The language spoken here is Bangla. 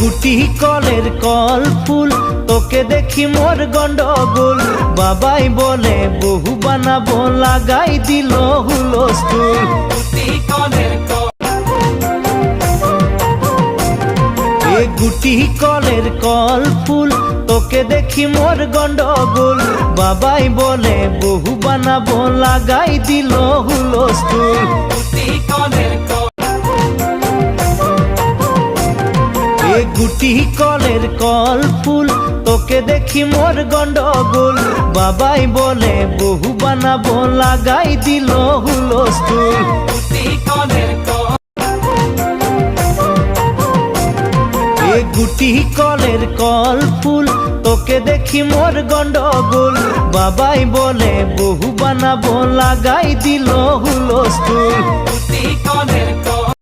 গুটি কলের কল ফুল তোকে দেখি মোর গন্ডগোল বাবাই বলে বহু বানাবো লাগাই দিল হুলস্থুল গুটি কলের কল ফুল তোকে দেখি মোর গন্ডগোল বাবাই বলে বহু বানাবো লাগাই দিল হুলস্থুল গুটি কলের কল ফুল তোকে দেখি মোর গন্ডগোল বাবাই বলে বহু বানাবো লাগাই দিল হুলস্থুল গুটি কলের কল ফুল তোকে দেখি মোর গন্ডগোল বাবাই বলে বহু বানাবো লাগাই দিল হুলস্থুল।